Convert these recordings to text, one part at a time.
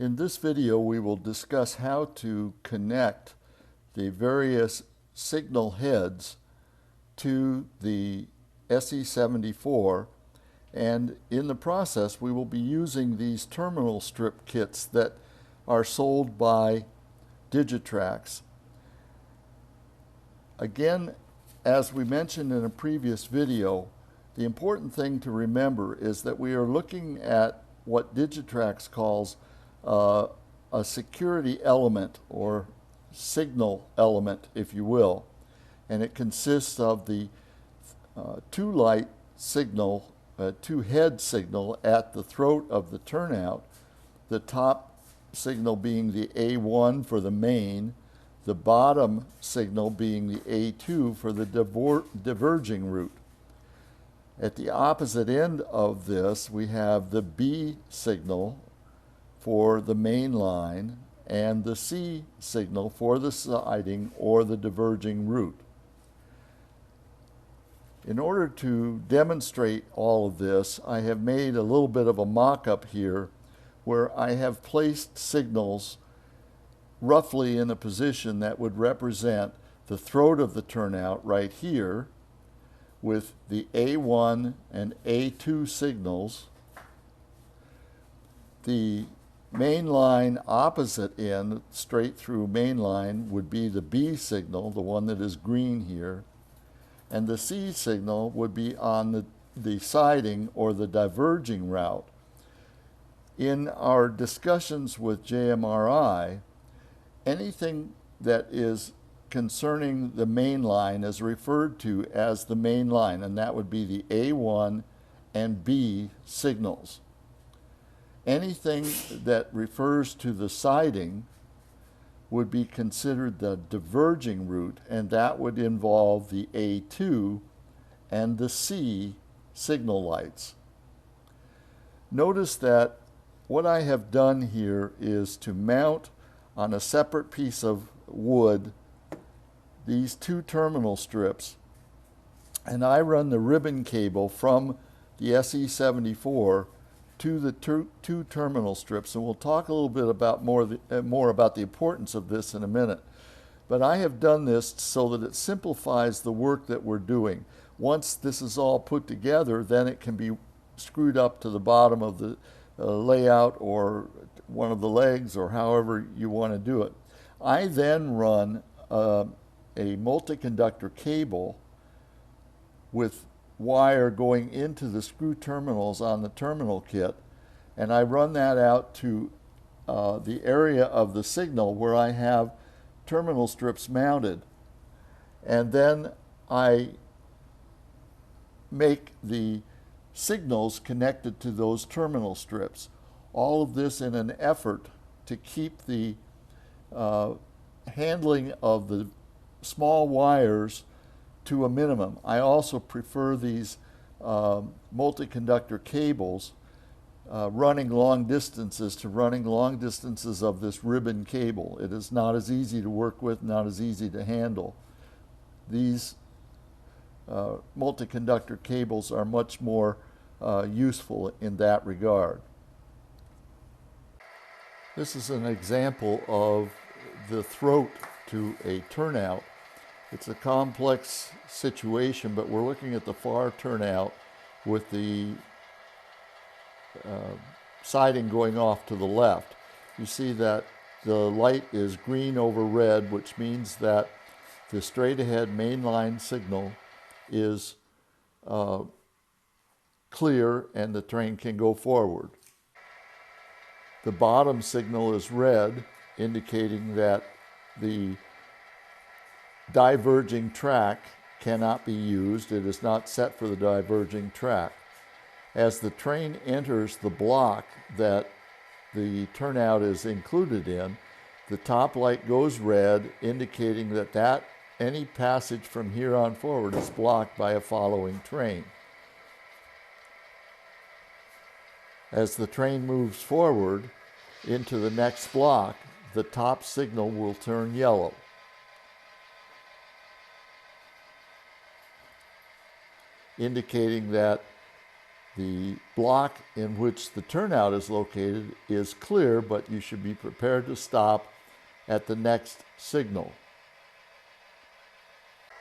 In this video, we will discuss how to connect the various signal heads to the SE74, and in the process we will be using these terminal strip kits that are sold by Digitrax. Again, as we mentioned in a previous video, the important thing to remember is that we are looking at what Digitrax calls a security element, or signal element, if you will, and it consists of the two-light signal, two-head signal at the throat of the turnout, the top signal being the A1 for the main, the bottom signal being the A2 for the diverging route. At the opposite end of this, we have the B signal for the main line and the C signal for the siding or the diverging route. In order to demonstrate all of this, I have made a little bit of a mock-up here where I have placed signals roughly in a position that would represent the throat of the turnout right here, with the A1 and A2 signals. The main line opposite end, straight through main line, would be the B signal, the one that is green here, and the C signal would be on the siding or the diverging route. In our discussions with JMRI, anything that is concerning the main line is referred to as the main line, and that would be the A1 and B signals. Anything that refers to the siding would be considered the diverging route, and that would involve the A2 and the C signal lights. Notice that what I have done here is to mount on a separate piece of wood these two terminal strips, and I run the ribbon cable from the SE74 to the two terminal strips, and we'll talk a little bit about more about the importance of this in a minute. But I have done this so that it simplifies the work that we're doing. Once this is all put together, then it can be screwed up to the bottom of the layout or one of the legs, or however you want to do it. I then run a multi-conductor cable with wire going into the screw terminals on the terminal kit, and I run that out to the area of the signal where I have terminal strips mounted, and then I make the signals connected to those terminal strips. All of this in an effort to keep the handling of the small wires to a minimum. I also prefer these multi-conductor cables running long distances to running long distances of this ribbon cable. It is not as easy to work with, not as easy to handle. These multi-conductor cables are much more useful in that regard. This is an example of the throat to a turnout. It's a complex situation, but we're looking at the far turnout with the siding going off to the left. You see that the light is green over red, which means that the straight ahead mainline signal is clear and the train can go forward. The bottom signal is red, indicating that the diverging track cannot be used. It is not set for the diverging track. As the train enters the block that the turnout is included in, the top light goes red, indicating that any passage from here on forward is blocked by a following train. As the train moves forward into the next block, the top signal will turn yellow. Indicating that The block in which the turnout is located is clear, but you should be prepared to stop at the next signal.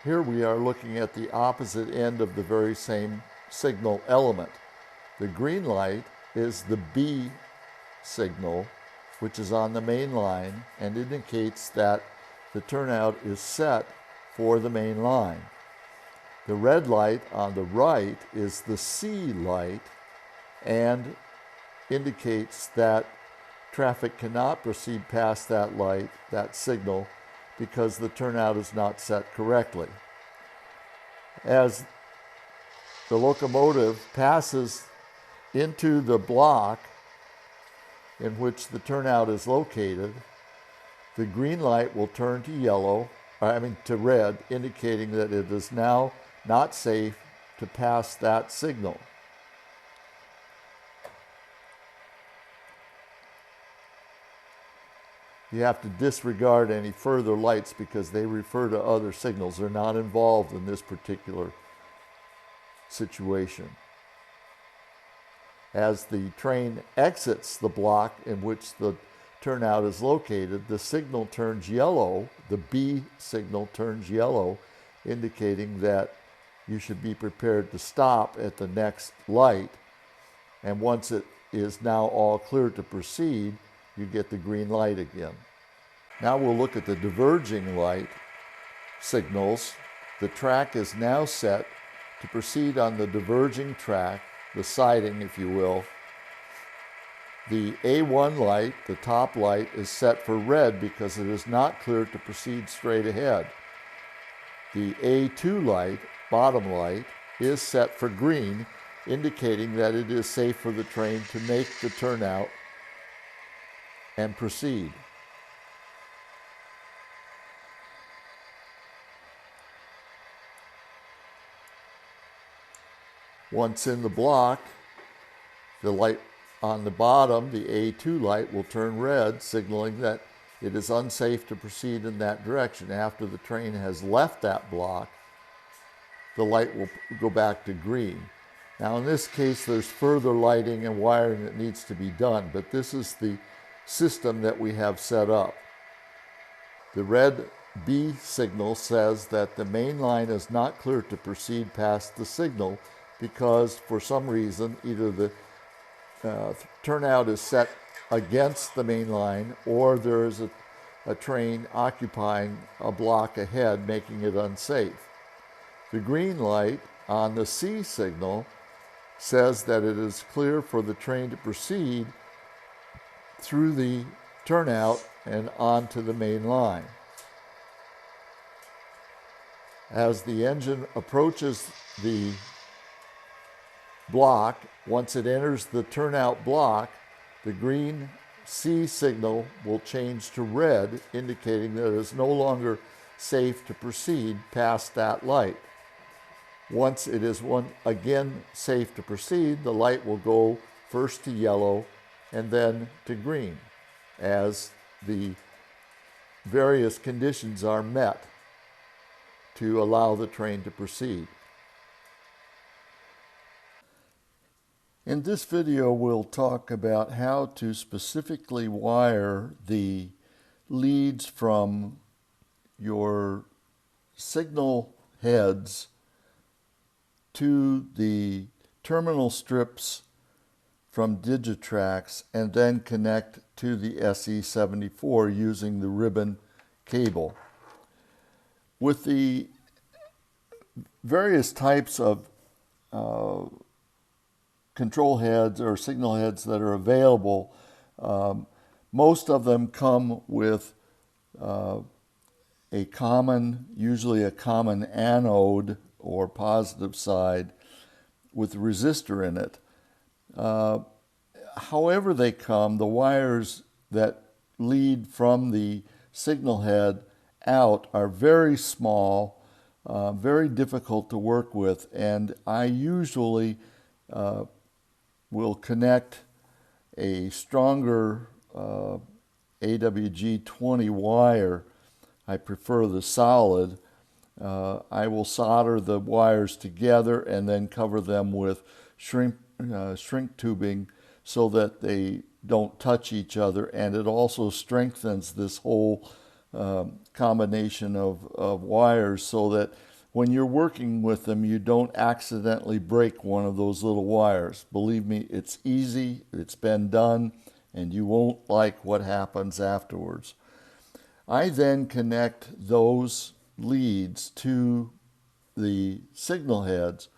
Here we are looking at the opposite end of the very same signal element. The green light is the B signal, which is on the main line and indicates that the turnout is set for the main line. The red light on the right is the C light and indicates that traffic cannot proceed past that light, that signal, because the turnout is not set correctly. As the locomotive passes into the block in which the turnout is located, the green light will turn to red, indicating that it is now not safe to pass that signal. You have to disregard any further lights because they refer to other signals. They're not involved in this particular situation. As the train exits the block in which the turnout is located, the signal turns yellow, the B signal turns yellow, indicating that you should be prepared to stop at the next light. And once it is now all clear to proceed, you get the green light again. Now we'll look at the diverging light signals. The track is now set to proceed on the diverging track, the siding, if you will. The A1 light, the top light, is set for red because it is not clear to proceed straight ahead. The A2 light, bottom light, is set for green, indicating that it is safe for the train to make the turnout and proceed. Once in the block, the light on the bottom, the A2 light, will turn red, signaling that it is unsafe to proceed in that direction. After the train has left that block, the light will go back to green. Now in this case, there's further lighting and wiring that needs to be done, but this is the system that we have set up. The red B signal says that the main line is not clear to proceed past the signal because for some reason either the turnout is set against the main line or there is a train occupying a block ahead, making it unsafe. The green light on the C signal says that it is clear for the train to proceed through the turnout and onto the main line. As the engine approaches the block, once it enters the turnout block, the green C signal will change to red, indicating that it is no longer safe to proceed past that light. Once it is again safe to proceed, the light will go first to yellow and then to green as the various conditions are met to allow the train to proceed. In this video, we'll talk about how to specifically wire the leads from your signal heads to the terminal strips from Digitrax and then connect to the SE74 using the ribbon cable. With the various types of control heads or signal heads that are available, most of them come with usually a common anode or positive side with resistor in it. However they come, the wires that lead from the signal head out are very small, very difficult to work with, and I usually will connect a stronger AWG-20 wire. I prefer the solid. I will solder the wires together and then cover them with shrink shrink tubing so that they don't touch each other, and it also strengthens this whole combination of wires so that when you're working with them, you don't accidentally break one of those little wires. Believe me, it's easy, it's been done, and you won't like what happens afterwards. I then connect those leads to the signal heads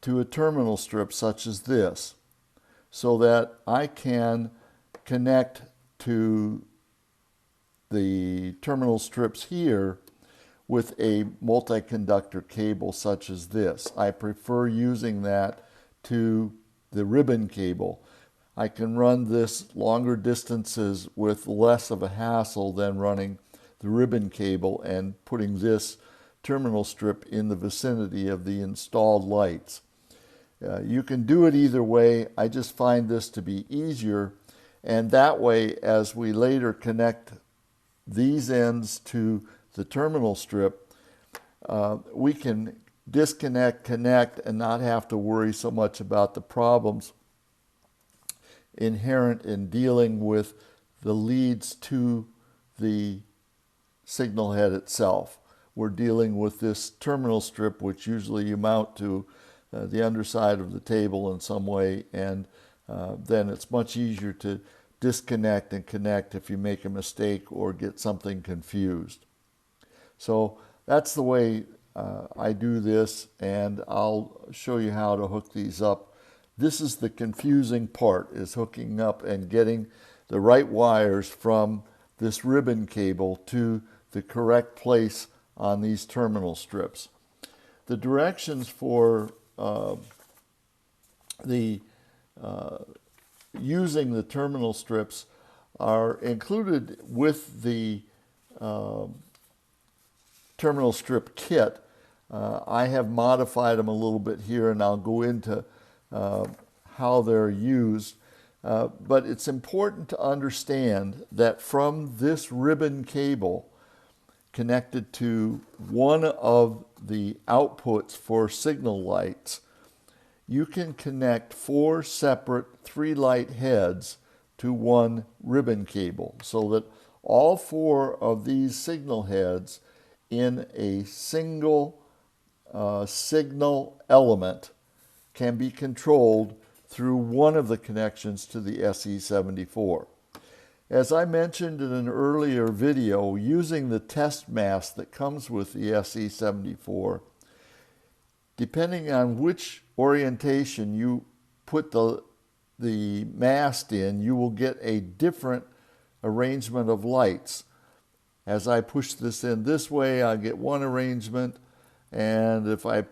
to a terminal strip such as this, so that I can connect to the terminal strips here with a multi-conductor cable such as this. I prefer using that to the ribbon cable. I can run this longer distances with less of a hassle than running the ribbon cable and putting this terminal strip in the vicinity of the installed lights. You can do it either way. I just find this to be easier, and that way, as we later connect these ends to the terminal strip, we can disconnect, connect, and not have to worry so much about the problems inherent in dealing with the leads to the signal head itself. We're dealing with this terminal strip, which usually you mount to the underside of the table in some way, and then it's much easier to disconnect and connect if you make a mistake or get something confused. So that's the way I do this, and I'll show you how to hook these up. This is the confusing part, is hooking up and getting the right wires from this ribbon cable to the correct place on these terminal strips. The directions for using the terminal strips are included with the terminal strip kit. I have modified them a little bit here, and I'll go into how they're used. But it's important to understand that from this ribbon cable connected to one of the outputs for signal lights, you can connect 4 separate 3-light heads to one ribbon cable, so that all 4 of these signal heads in a single signal element can be controlled through one of the connections to the SE74. As I mentioned in an earlier video, using the test mask that comes with the SE74, depending on which orientation you put the mast in, you will get a different arrangement of lights. As I push this in this way, I get one arrangement, and if I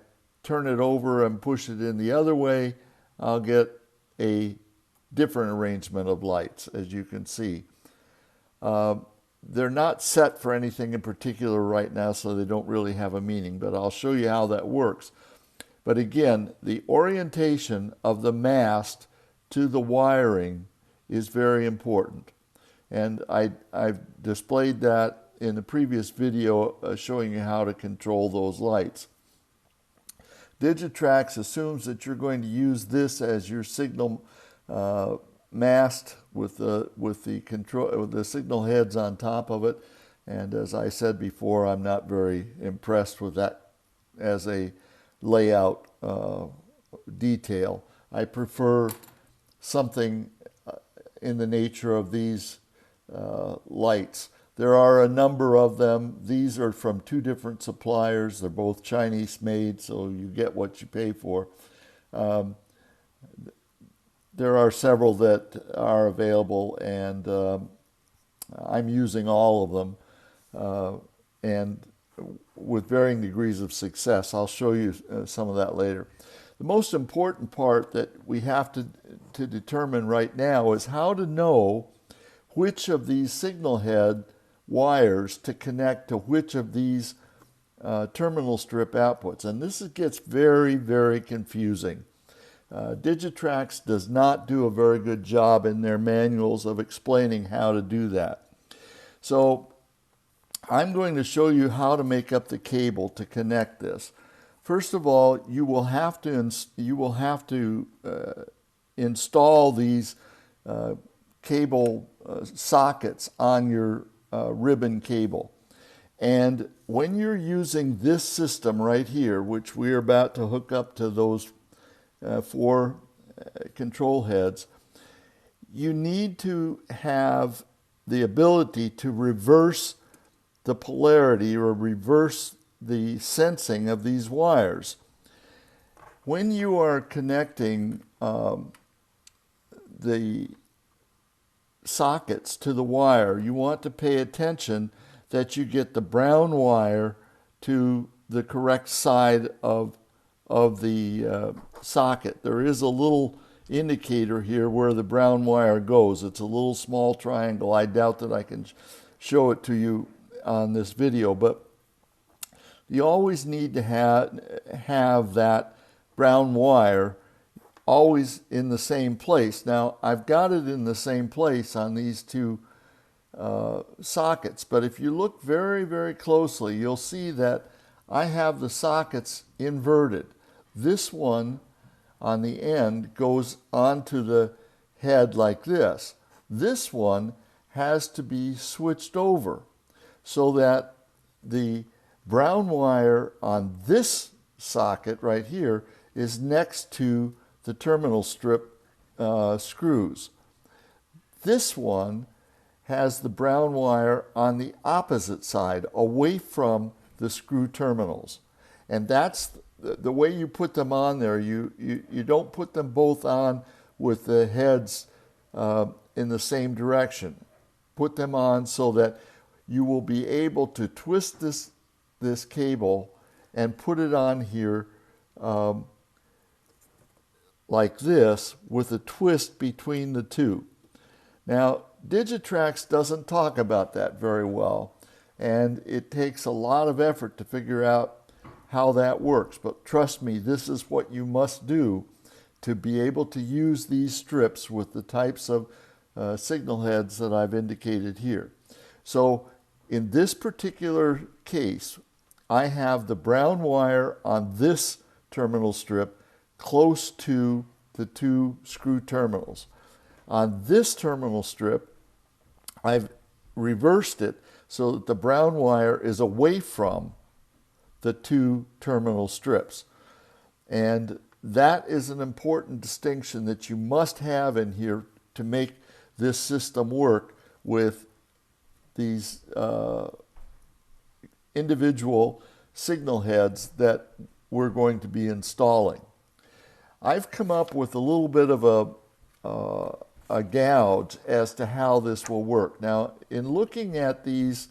turn it over and push it in the other way, I'll get a different arrangement of lights, as you can see. They're not set for anything in particular right now, so they don't really have a meaning, but I'll show you how that works. But again, the orientation of the mast to the wiring is very important. And I've displayed that in the previous video showing you how to control those lights. Digitrax assumes that you're going to use this as your signal mast with the signal heads on top of it. And as I said before, I'm not very impressed with that as a layout detail. I prefer something in the nature of these lights. There are a number of them. These are from 2 different suppliers. They're both Chinese made, so you get what you pay for. There are several that are available, and I'm using all of them, and with varying degrees of success. I'll show you some of that later. The most important part that we have to determine right now is how to know which of these signal head wires to connect to which of these terminal strip outputs. And this gets very, very confusing. Digitrax does not do a very good job in their manuals of explaining how to do that. So I'm going to show you how to make up the cable to connect this. First of all, you will have to install these cable sockets on your ribbon cable. And when you're using this system right here, which we're about to hook up to those 4 control heads, you need to have the ability to reverse the polarity or reverse the sensing of these wires. When you are connecting the sockets to the wire, you want to pay attention that you get the brown wire to the correct side of the socket. There is a little indicator here where the brown wire goes. It's a little small triangle. I doubt that I can show it to you on this video, but you always need to have that brown wire always in the same place. Now, I've got it in the same place on these 2 sockets, but if you look very, very closely, you'll see that I have the sockets inverted. This one on the end goes onto the head like this. This one has to be switched over so that the brown wire on this socket right here is next to the terminal strip screws. This one has the brown wire on the opposite side, away from the screw terminals. And that's the way you put them on there. You don't put them both on with the heads in the same direction. Put them on so that you will be able to twist this cable and put it on here like this, with a twist between the 2. Now, Digitrax doesn't talk about that very well, and it takes a lot of effort to figure out how that works. But trust me, this is what you must do to be able to use these strips with the types of signal heads that I've indicated here. So in this particular case, I have the brown wire on this terminal strip close to the 2 screw terminals. On this terminal strip, I've reversed it so that the brown wire is away from the 2 terminal strips. And that is an important distinction that you must have in here to make this system work with these individual signal heads that we're going to be installing. I've come up with a little bit of a gouge as to how this will work. Now, in looking at these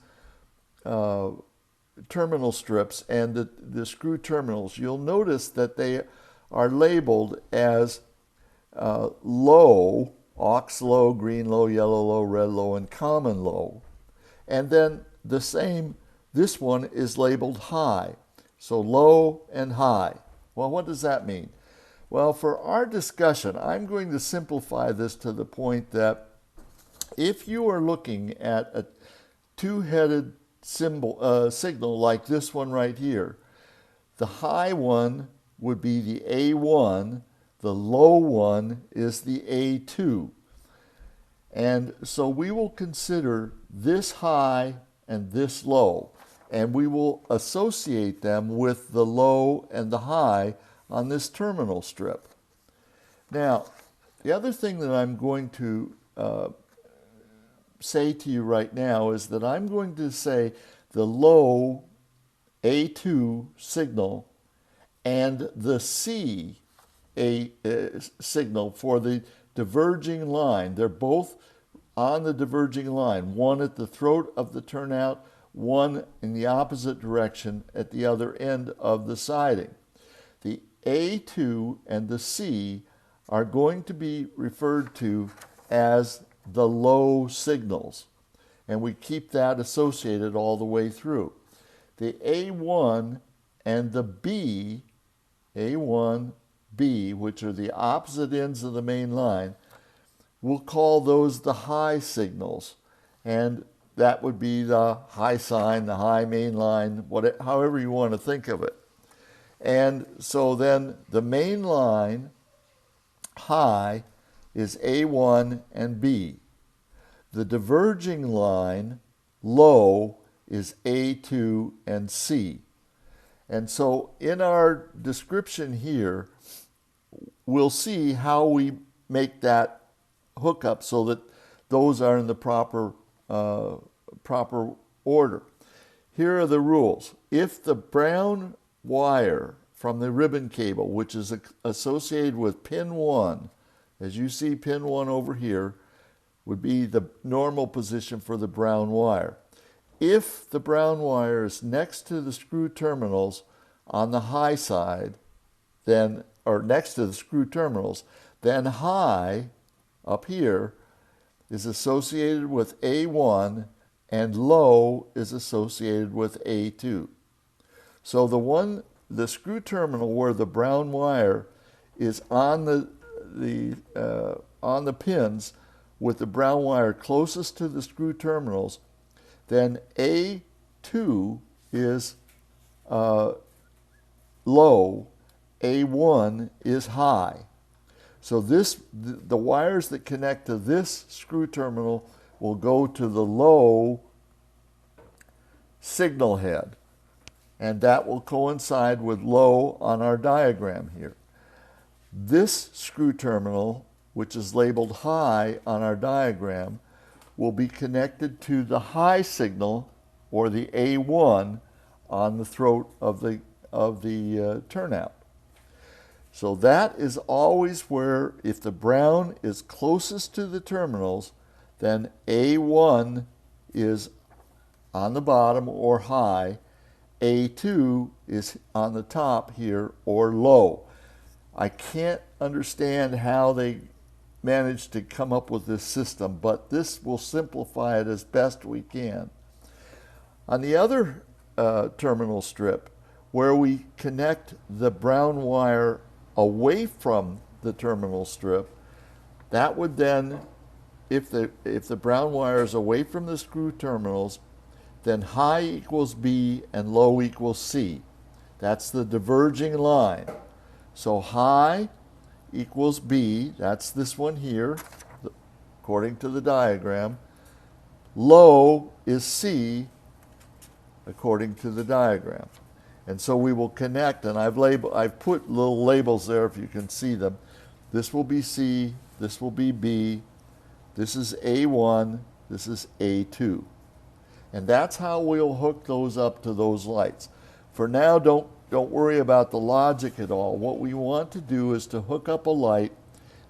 terminal strips and the screw terminals, you'll notice that they are labeled as low, aux low, green low, yellow low, red low, and common low. And then this one is labeled high. So low and high. Well, what does that mean? Well, for our discussion, I'm going to simplify this to the point that if you are looking at a 2-headed signal like this one right here, the high one would be the A1, the low one is the A2. And so we will consider this high and this low, and we will associate them with the low and the high on this terminal strip. Now, the other thing that I'm going to say to you right now is that I'm going to say the low A2 signal and the C signal for the diverging line. They're both on the diverging line, one at the throat of the turnout, one in the opposite direction at the other end of the siding. The A2 and the C are going to be referred to as the low signals, and we keep that associated all the way through. The A1 and the B, A1, B, which are the opposite ends of the main line, we'll call those the high signals, and that would be the high sign, the high main line, however you want to think of it. And so then the main line high is A1 and B. The diverging line, low, is A2 and C. And so in our description here, we'll see how we make that hookup so that those are in the proper order. Here are the rules. If the brown wire from the ribbon cable, which is associated with pin 1, as you see pin 1 over here, would be the normal position for the brown wire. If the brown wire is next to the screw terminals on the high side, then, or next to the screw terminals, then high, up here, is associated with A1 and low is associated with A2. So the screw terminal where the brown wire is on the pins with the brown wire closest to the screw terminals, then A2 is low, A1 is high. So the wires that connect to this screw terminal will go to the low signal head, and that will coincide with low on our diagram here. This screw terminal, which is labeled high on our diagram, will be connected to the high signal, or the A1, on the throat of the turnout. So that is always where, if the brown is closest to the terminals, then A1 is on the bottom or high, A2 is on the top here or low. I can't understand how they managed to come up with this system, but this will simplify it as best we can. On the other terminal strip, where we connect the brown wire away from the terminal strip, that would then, if the brown wire is away from the screw terminals, then high equals B and low equals C. That's the diverging line. So high equals B, that's this one here, according to the diagram. Low is C, according to the diagram. And so we will connect, and I've put little labels there if you can see them. This will be C, this will be B, this is A1, this is A2. And that's how we'll hook those up to those lights. For now, don't worry about the logic at all. What we want to do is to hook up a light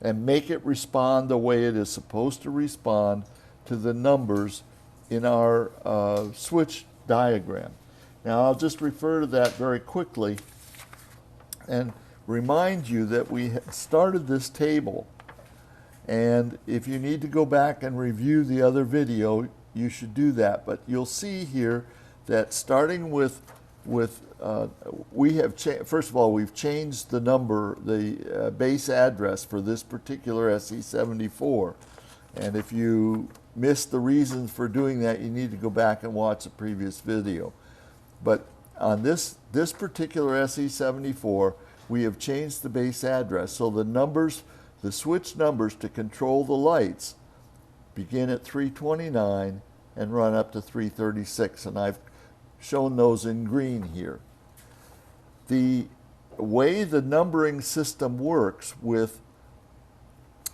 and make it respond the way it is supposed to respond to the numbers in our switch diagram. Now I'll just refer to that very quickly and remind you that we had started this table, and if you need to go back and review the other video, you should do that. But you'll see here that starting with we have first of all, we've changed the number, the base address for this particular SE74, and if you missed the reasons for doing that, you need to go back and watch the previous video. But on this particular SE74, we have changed the base address. So the numbers, the switch numbers to control the lights begin at 329 and run up to 336. And I've shown those in green here. The way the numbering system works with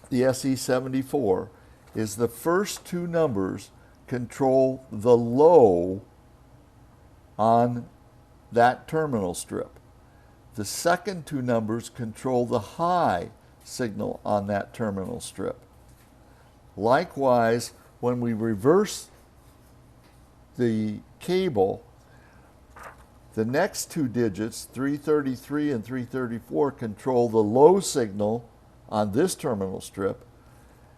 the SE74 is the first two numbers control the low on that terminal strip. The second two numbers control the high signal on that terminal strip. Likewise, when we reverse the cable, the next two digits, 333 and 334, control the low signal on this terminal strip,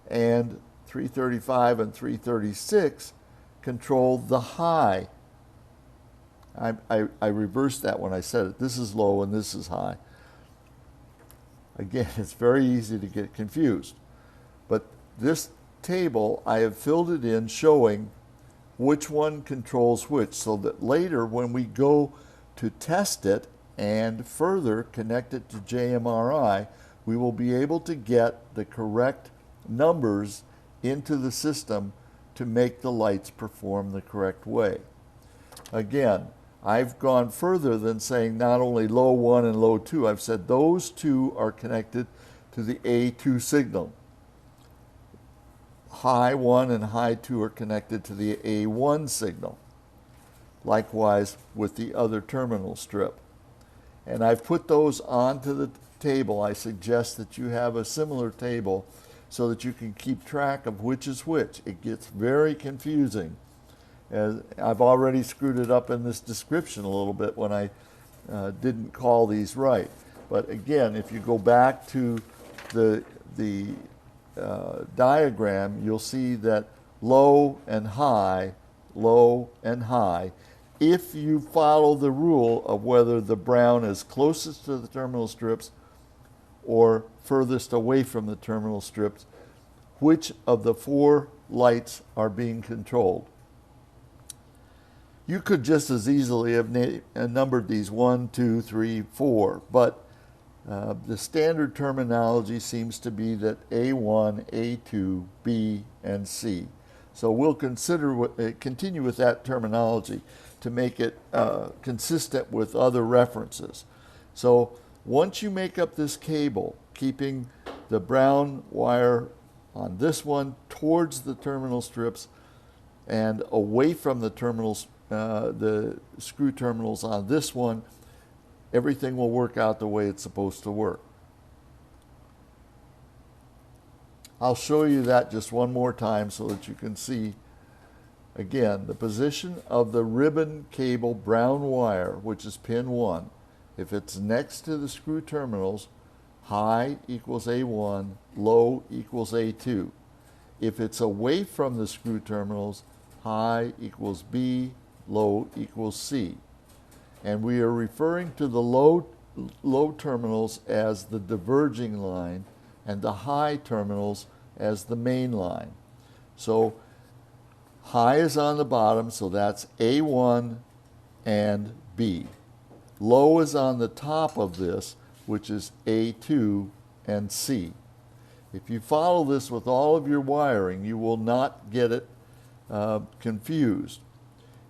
and 335 and 336 control the high. I reversed that when I said it. This is low and this is high. Again, it's very easy to get confused. But this table, I have filled it in showing which one controls which, so that later when we go to test it and further connect it to JMRI, we will be able to get the correct numbers into the system to make the lights perform the correct way. Again, I've gone further than saying not only low 1 and low 2, I've said those two are connected to the A2 signal. High 1 and high 2 are connected to the A1 signal. Likewise with the other terminal strip. And I've put those onto the table. I suggest that you have a similar table so that you can keep track of which is which. It gets very confusing. As I've already screwed it up in this description a little bit when I didn't call these right. But again, if you go back to the diagram, you'll see that low and high, if you follow the rule of whether the brown is closest to the terminal strips or furthest away from the terminal strips, which of the four lights are being controlled. You could just as easily have numbered these 1, 2, 3, 4, but the standard terminology seems to be that A1, A2, B, and C. So we'll continue with that terminology to make it consistent with other references. So once you make up this cable, keeping the brown wire on this one towards the terminal strips and away from the terminals, the screw terminals on this one, everything will work out the way it's supposed to work. I'll show you that just one more time so that you can see again the position of the ribbon cable brown wire, which is pin 1. If it's next to the screw terminals, high equals A1, low equals A2. If it's away from the screw terminals, high equals B, low equals C. And we are referring to the low terminals as the diverging line and the high terminals as the main line. So high is on the bottom, so that's A1 and B. Low is on the top of this, which is A2 and C. If you follow this with all of your wiring, you will not get it confused.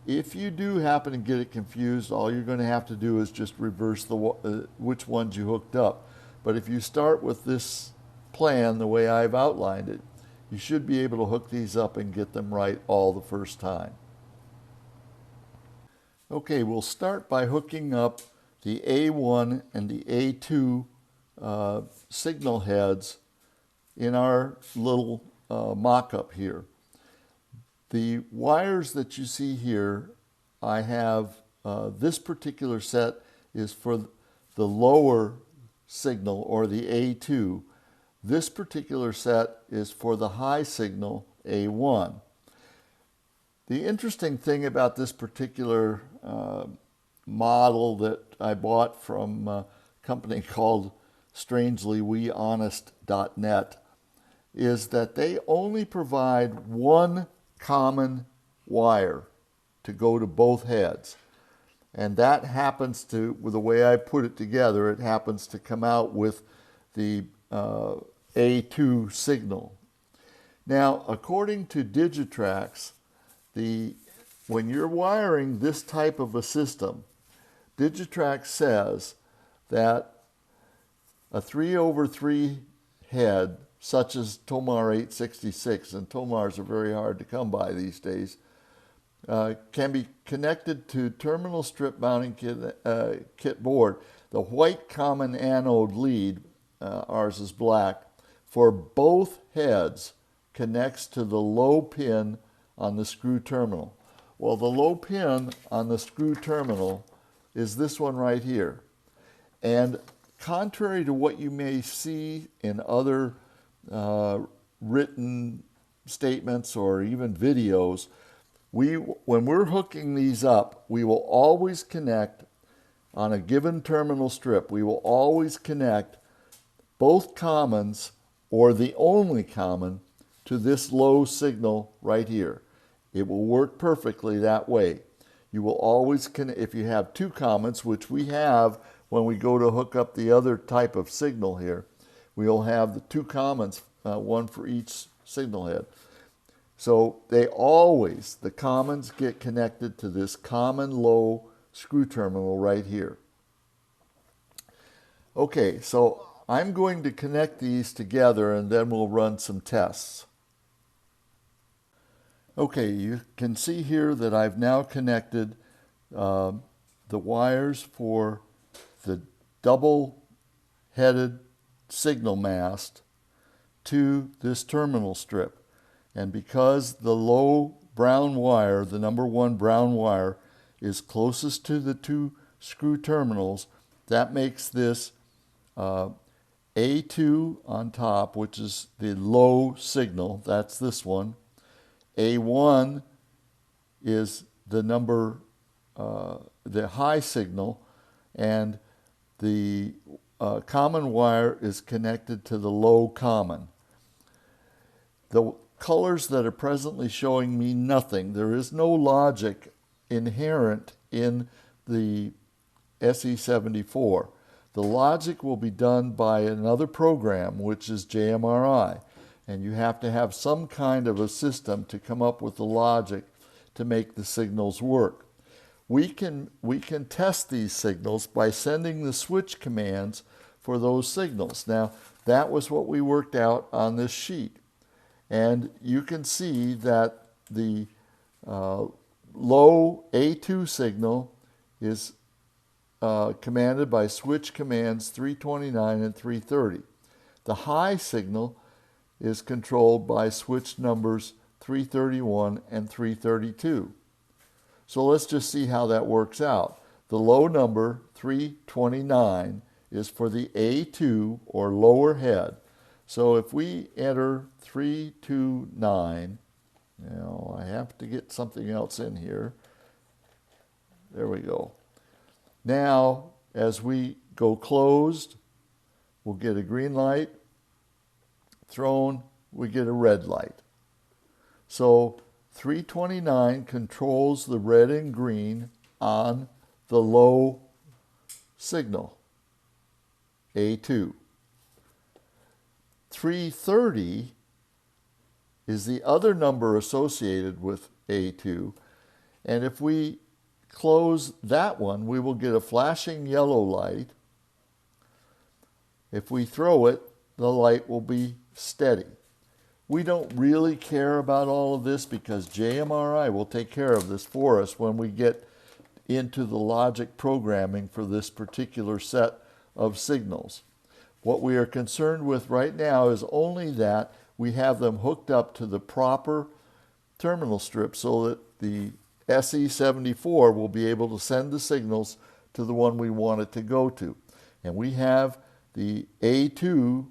If you do happen to get it confused, all you're going to have to do is just reverse which ones you hooked up. But if you start with this plan the way I've outlined it, you should be able to hook these up and get them right all the first time. Okay, we'll start by hooking up the A1 and the A2 signal heads in our little mock-up here. The wires that you see here, I have this particular set is for the lower signal, or the A2. This particular set is for the high signal, A1. The interesting thing about this particular model that I bought from a company called strangelyweHonest.net is that they only provide one common wire to go to both heads. And that happens to, with the way I put it together, it happens to come out with the A2 signal. Now, according to Digitrax, when you're wiring this type of a system, Digitrax says that a 3/3 head, such as Tomar 866, and Tomars are very hard to come by these days, can be connected to terminal strip mounting kit board. The white common anode lead, ours is black, for both heads connects to the low pin on the screw terminal. Well, the low pin on the screw terminal is this one right here. And contrary to what you may see in other written statements or even videos, when we're hooking these up, we will always connect on a given terminal strip. We will always connect both commons, or the only common, to this low signal right here. It will work perfectly that way. You will always connect, if you have two commons, which we have when we go to hook up the other type of signal here, we'll have the two commons one for each signal head. So they always, the commons get connected to this common low screw terminal right here. Okay, so I'm going to connect these together and then we'll run some tests. Okay, you can see here that I've now connected the wires for the double-headed signal mast to this terminal strip. And because the low brown wire, the number 1 brown wire, is closest to the 2 screw terminals, that makes this A2 on top, which is the low signal. That's this one. A1 is the number, the high signal, and the common wire is connected to the low common. The colors that are presently showing me nothing. There is no logic inherent in the SE74. The logic will be done by another program, which is JMRI, and you have to have some kind of a system to come up with the logic to make the signals work. We can test these signals by sending the switch commands for those signals. Now, that was what we worked out on this sheet. And you can see that the low A2 signal is commanded by switch commands 329 and 330. The high signal is controlled by switch numbers 331 and 332. So let's just see how that works out. The low number 329 is for the A2 or lower head. So if we enter 329, now I have to get something else in here. There we go. Now, as we go closed, we'll get a green light. Thrown, we get a red light. So 329 controls the red and green on the low signal, A2. 330 is the other number associated with A2, and if we close that one, we will get a flashing yellow light. If we throw it, the light will be steady. We don't really care about all of this because JMRI will take care of this for us when we get into the logic programming for this particular set of signals. What we are concerned with right now is only that we have them hooked up to the proper terminal strip so that the SE74 will be able to send the signals to the one we want it to go to. And we have the A2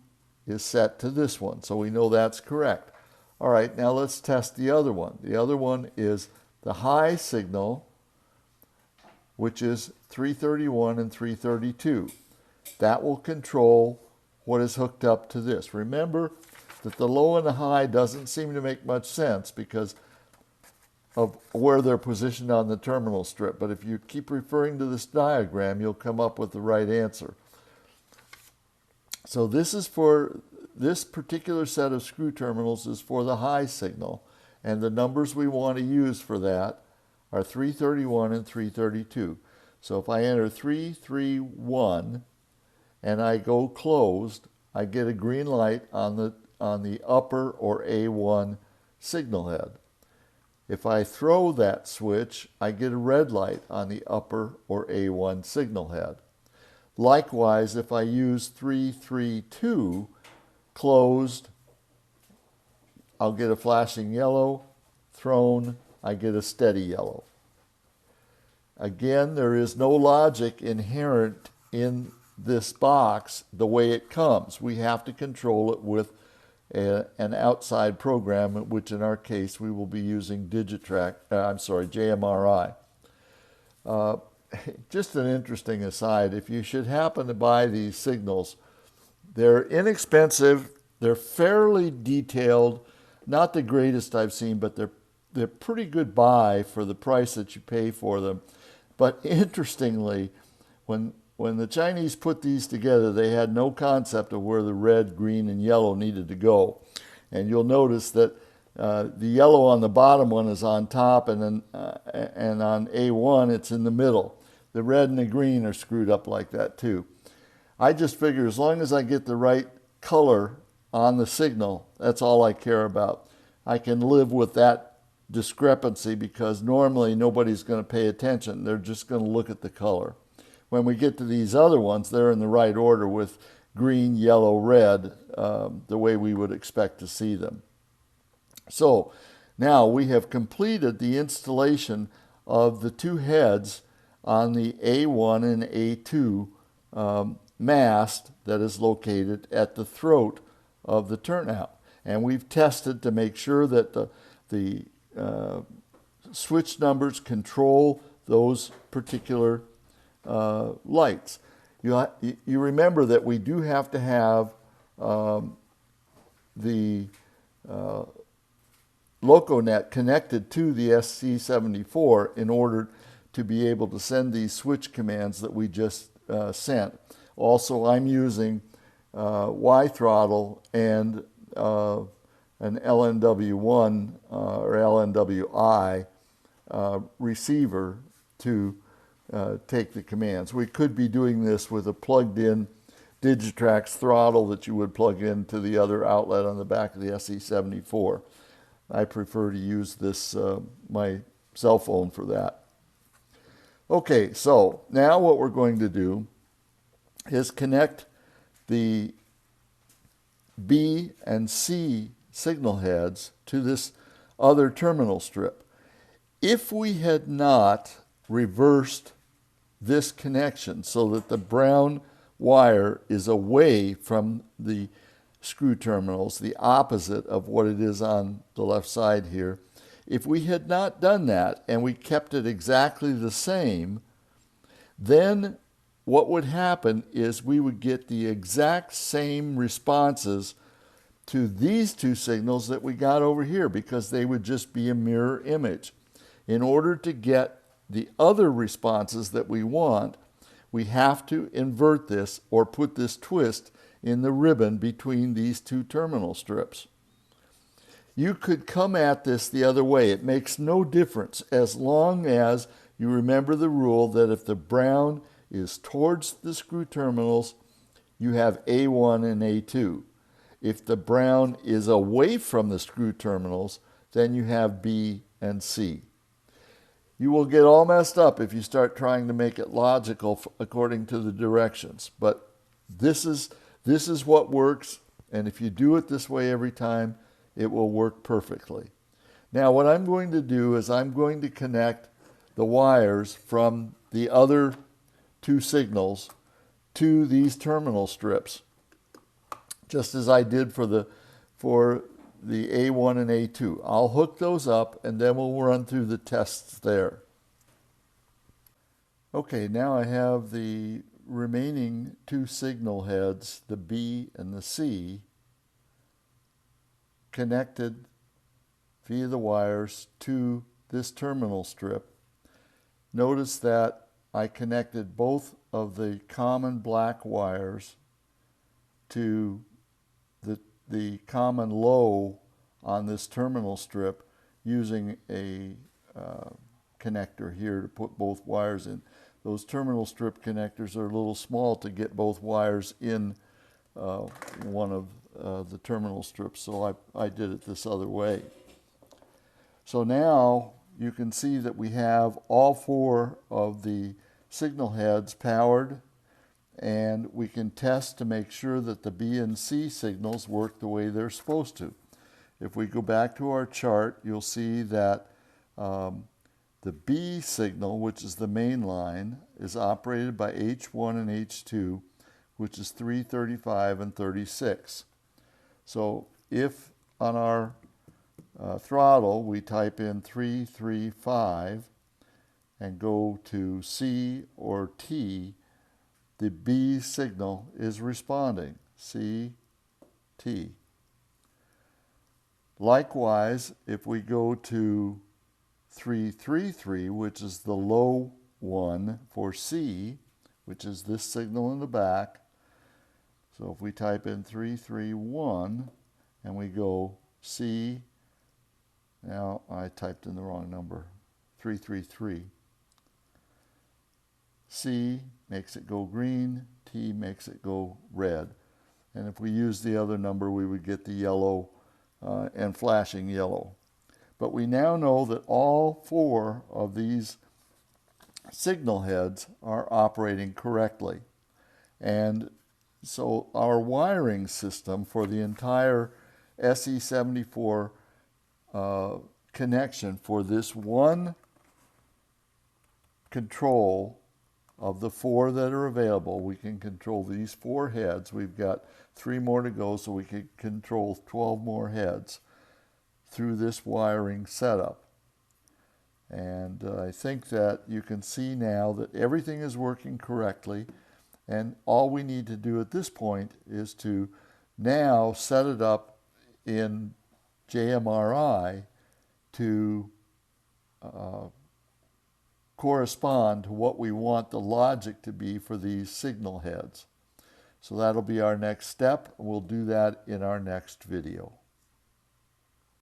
is set to this one, so we know that's correct. All right, now let's test the other one. The other one is the high signal, which is 331 and 332. That will control what is hooked up to this. Remember that the low and the high doesn't seem to make much sense because of where they're positioned on the terminal strip. But if you keep referring to this diagram, you'll come up with the right answer. So this is for this particular set of screw terminals is for the high signal, and the numbers we want to use for that are 331 and 332. So if I enter 331 and I go closed, I get a green light on the upper or A1 signal head. If I throw that switch, I get a red light on the upper or A1 signal head. Likewise, if I use 332 closed, I'll get a flashing yellow. Thrown, I get a steady yellow. Again, there is no logic inherent in this box the way it comes. We have to control it with an outside program, which in our case we will be using JMRI. Just an interesting aside, if you should happen to buy these signals, they're inexpensive, they're fairly detailed, not the greatest I've seen, but they're pretty good buy for the price that you pay for them. But interestingly, when when the Chinese put these together, they had no concept of where the red, green, and yellow needed to go. And you'll notice that the yellow on the bottom one is on top, and then and on A1 it's in the middle. The red and the green are screwed up like that too. I just figure as long as I get the right color on the signal, that's all I care about. I can live with that discrepancy because normally nobody's going to pay attention. They're just going to look at the color. When we get to these other ones, they're in the right order with green, yellow, red, the way we would expect to see them. So now we have completed the installation of the two heads on the A1 and A2 mast that is located at the throat of the turnout. And we've tested to make sure that the switch numbers control those particular lights. You remember that we do have to have the LocoNet connected to the SE74 in order to be able to send these switch commands that we just sent. Also, I'm using Y throttle and an LNW1 or LNWI receiver to take the commands. We could be doing this with a plugged-in Digitrax throttle that you would plug into the other outlet on the back of the SE74. I prefer to use this my cell phone for that. Okay, so now what we're going to do is connect the B and C signal heads to this other terminal strip. If we had not reversed this connection so that the brown wire is away from the screw terminals, the opposite of what it is on the left side here, if we had not done that and we kept it exactly the same, then what would happen is we would get the exact same responses to these two signals that we got over here because they would just be a mirror image. In order to get the other responses that we want, we have to invert this or put this twist in the ribbon between these two terminal strips. You could come at this the other way. It makes no difference as long as you remember the rule that if the brown is towards the screw terminals, you have A1 and A2. If the brown is away from the screw terminals, then you have B and C. You will get all messed up if you start trying to make it logical according to the directions. But this is what works, and if you do it this way every time, it will work perfectly. Now what I'm going to do is I'm going to connect the wires from the other two signals to these terminal strips, just as I did for the A1 and A2. I'll hook those up and then we'll run through the tests there. Okay, now I have the remaining two signal heads, the B and the C, connected via the wires to this terminal strip. Notice that I connected both of the common black wires to the common low on this terminal strip using a connector here to put both wires in. Those terminal strip connectors are a little small to get both wires in one of the terminal strips, so I did it this other way. So now you can see that we have all four of the signal heads powered, and we can test to make sure that the B and C signals work the way they're supposed to. If we go back to our chart, you'll see that the B signal, which is the main line, is operated by H1 and H2, which is 335 and 36. So if on our throttle we type in 335 and go to C or T, the B signal is responding, C, T. Likewise, if we go to 333, which is the low one for C, which is this signal in the back. So if we type in 331 and we go C, now I typed in the wrong number, 333. C makes it go green, T makes it go red. And if we use the other number, we would get the yellow and flashing yellow. But we now know that all 4 of these signal heads are operating correctly. And so our wiring system for the entire SE74 connection for this one control of the 4 that are available, we can control these 4 heads. We've got 3 more to go, so we can control 12 more heads through this wiring setup. And I think that you can see now that everything is working correctly, and all we need to do at this point is to now set it up in JMRI to correspond to what we want the logic to be for these signal heads. So that'll be our next step. We'll do that in our next video.